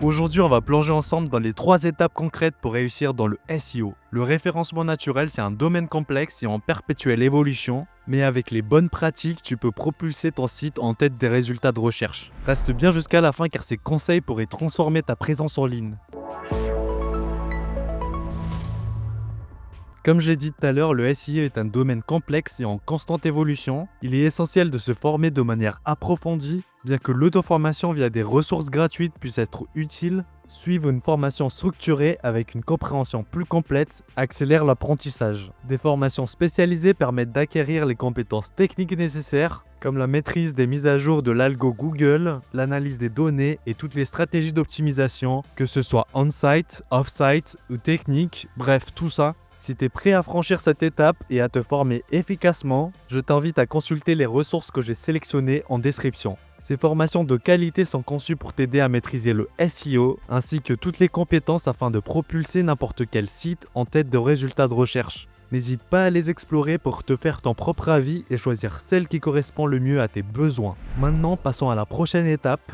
Aujourd'hui, on va plonger ensemble dans les 3 étapes concrètes pour réussir dans le SEO. Le référencement naturel, c'est un domaine complexe et en perpétuelle évolution, mais avec les bonnes pratiques, tu peux propulser ton site en tête des résultats de recherche. Reste bien jusqu'à la fin car ces conseils pourraient transformer ta présence en ligne. Comme j'ai dit tout à l'heure, le SEO est un domaine complexe et en constante évolution. Il est essentiel de se former de manière approfondie, bien que l'auto-formation via des ressources gratuites puisse être utile. Suivre une formation structurée avec une compréhension plus complète accélère l'apprentissage. Des formations spécialisées permettent d'acquérir les compétences techniques nécessaires, comme la maîtrise des mises à jour de l'algo Google, l'analyse des données et toutes les stratégies d'optimisation, que ce soit on-site, off-site ou technique, bref, tout ça. Si tu es prêt à franchir cette étape et à te former efficacement, je t'invite à consulter les ressources que j'ai sélectionnées en description. Ces formations de qualité sont conçues pour t'aider à maîtriser le SEO ainsi que toutes les compétences afin de propulser n'importe quel site en tête de résultats de recherche. N'hésite pas à les explorer pour te faire ton propre avis et choisir celle qui correspond le mieux à tes besoins. Maintenant, passons à la prochaine étape.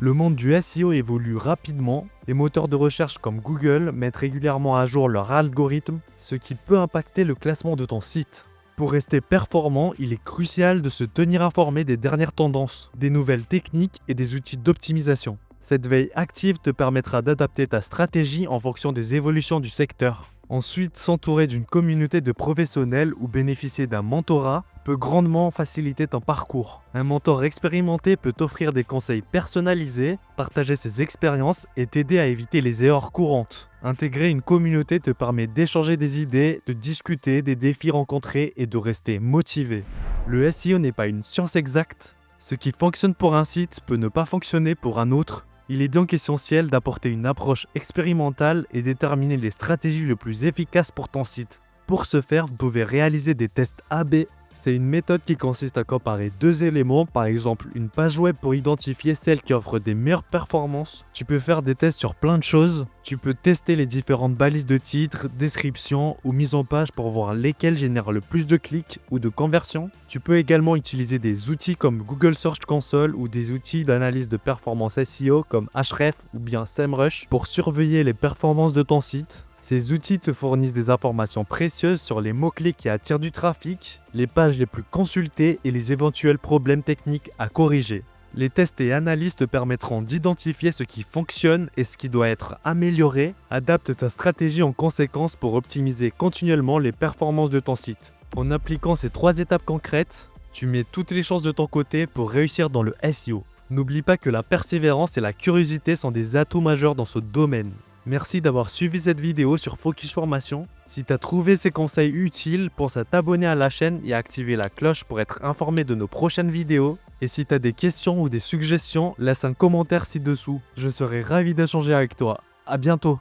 Le monde du SEO évolue rapidement. Les moteurs de recherche comme Google mettent régulièrement à jour leur algorithme, ce qui peut impacter le classement de ton site. Pour rester performant, il est crucial de se tenir informé des dernières tendances, des nouvelles techniques et des outils d'optimisation. Cette veille active te permettra d'adapter ta stratégie en fonction des évolutions du secteur. Ensuite, s'entourer d'une communauté de professionnels ou bénéficier d'un mentorat peut grandement faciliter ton parcours. Un mentor expérimenté peut t'offrir des conseils personnalisés, partager ses expériences et t'aider à éviter les erreurs courantes. Intégrer une communauté te permet d'échanger des idées, de discuter des défis rencontrés et de rester motivé. Le SEO n'est pas une science exacte. Ce qui fonctionne pour un site peut ne pas fonctionner pour un autre. Il est donc essentiel d'apporter une approche expérimentale et déterminer les stratégies les plus efficaces pour ton site. Pour ce faire, vous pouvez réaliser des tests A/B. C'est une méthode qui consiste à comparer deux éléments, par exemple une page web pour identifier celle qui offre des meilleures performances. Tu peux faire des tests sur plein de choses. Tu peux tester les différentes balises de titres, description ou mise en page pour voir lesquelles génèrent le plus de clics ou de conversions. Tu peux également utiliser des outils comme Google Search Console ou des outils d'analyse de performance SEO comme Ahrefs ou bien SEMrush pour surveiller les performances de ton site. Ces outils te fournissent des informations précieuses sur les mots-clés qui attirent du trafic, les pages les plus consultées et les éventuels problèmes techniques à corriger. Les tests et analyses te permettront d'identifier ce qui fonctionne et ce qui doit être amélioré. Adapte ta stratégie en conséquence pour optimiser continuellement les performances de ton site. En appliquant ces 3 étapes concrètes, tu mets toutes les chances de ton côté pour réussir dans le SEO. N'oublie pas que la persévérance et la curiosité sont des atouts majeurs dans ce domaine. Merci d'avoir suivi cette vidéo sur Focus Formation. Si tu as trouvé ces conseils utiles, pense à t'abonner à la chaîne et à activer la cloche pour être informé de nos prochaines vidéos. Et si tu as des questions ou des suggestions, laisse un commentaire ci-dessous. Je serai ravi d'échanger avec toi. À bientôt.